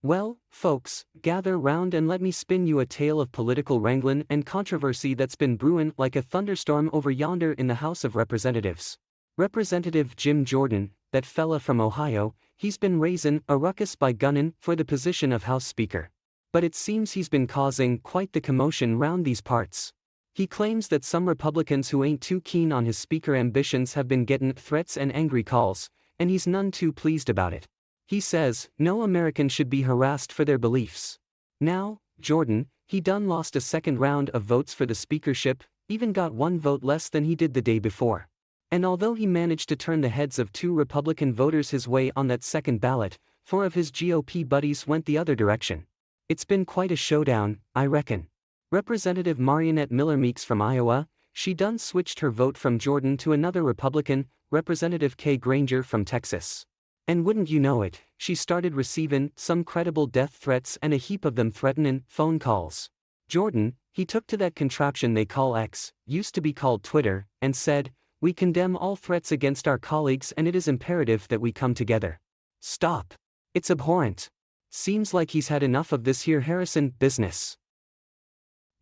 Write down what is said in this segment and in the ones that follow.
Well, folks, gather round and let me spin you a tale of political wrangling and controversy that's been brewing like a thunderstorm over yonder in the House of Representatives. Representative Jim Jordan, that fella from Ohio, he's been raising a ruckus by gunning for the position of House Speaker. But it seems he's been causing quite the commotion round these parts. He claims that some Republicans who ain't too keen on his speaker ambitions have been getting threats and angry calls, and he's none too pleased about it. He says, no American should be harassed for their beliefs. Now, Jordan, he done lost a second round of votes for the speakership, even got one vote less than he did the day before. And although he managed to turn the heads of 2 Republican voters his way on that second ballot, 4 of his GOP buddies went the other direction. It's been quite a showdown, I reckon. Representative Mariannette Miller-Meeks from Iowa, she done switched her vote from Jordan to another Republican, Representative Granger from Texas. And wouldn't you know it, she started receiving some credible death threats and a heap of them threatening phone calls. Jordan, he took to that contraption they call X, used to be called Twitter, and said, "We condemn all threats against our colleagues and it is imperative that we come together. Stop. It's abhorrent. Seems like he's had enough of this here Harrison business."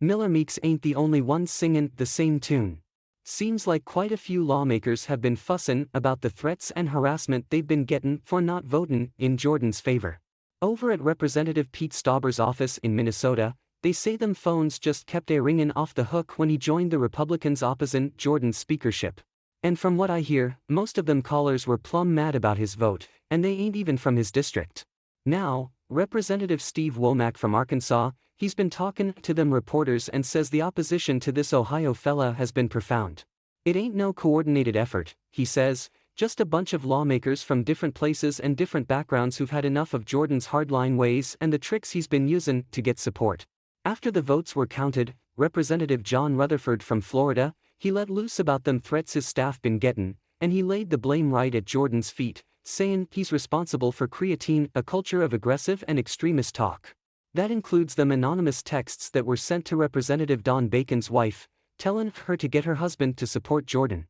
Miller-Meeks ain't the only one singing the same tune. Seems like quite a few lawmakers have been fussin' about the threats and harassment they've been gettin' for not votin' in Jordan's favor. Over at Representative Pete Stauber's office in Minnesota, they say them phones just kept a ringin' off the hook when he joined the Republicans opposing Jordan's speakership. And from what I hear, most of them callers were plumb mad about his vote, and they ain't even from his district. Now, Representative Steve Womack from Arkansas, he's been talking to them reporters and says the opposition to this Ohio fella has been profound. It ain't no coordinated effort, he says, just a bunch of lawmakers from different places and different backgrounds who've had enough of Jordan's hardline ways and the tricks he's been using to get support. After the votes were counted, Representative John Rutherford from Florida, he let loose about them threats his staff been getting, and he laid the blame right at Jordan's feet, saying he's responsible for creating a culture of aggressive and extremist talk. That includes them anonymous texts that were sent to Representative Don Bacon's wife, telling her to get her husband to support Jordan.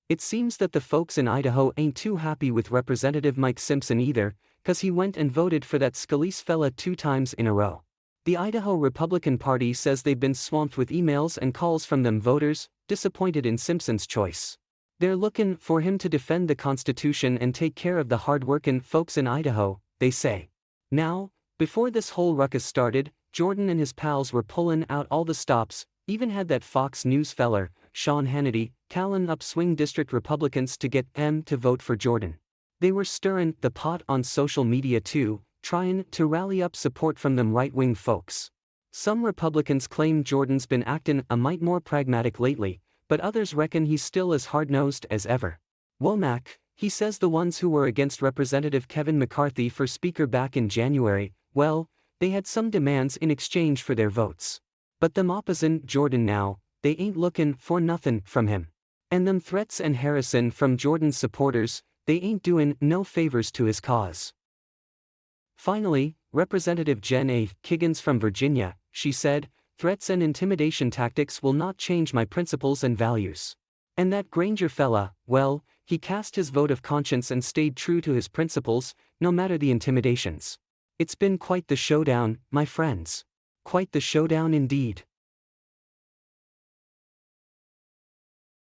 It seems that the folks in Idaho ain't too happy with Representative Mike Simpson either, 'cause he went and voted for that Scalise fella 2 times in a row. The Idaho Republican Party says they've been swamped with emails and calls from them voters, disappointed in Simpson's choice. They're looking for him to defend the Constitution and take care of the hard-working folks in Idaho, they say. Now, before this whole ruckus started, Jordan and his pals were pulling out all the stops, even had that Fox News feller, Sean Hannity, calling up swing district Republicans to get them to vote for Jordan. They were stirring the pot on social media too, trying to rally up support from them right-wing folks. Some Republicans claim Jordan's been acting a mite more pragmatic lately, but others reckon he's still as hard-nosed as ever. Womack, he says the ones who were against Representative Kevin McCarthy for Speaker back in January, well, they had some demands in exchange for their votes. But them opposin' Jordan now, they ain't looking for nothing from him. And them threats and harrison from Jordan's supporters, they ain't doing no favors to his cause. Finally, Representative Jen A. Kiggins from Virginia, she said, "Threats and intimidation tactics will not change my principles and values." And that Granger fella, well, he cast his vote of conscience and stayed true to his principles, no matter the intimidations. It's been quite the showdown, my friends. Quite the showdown indeed.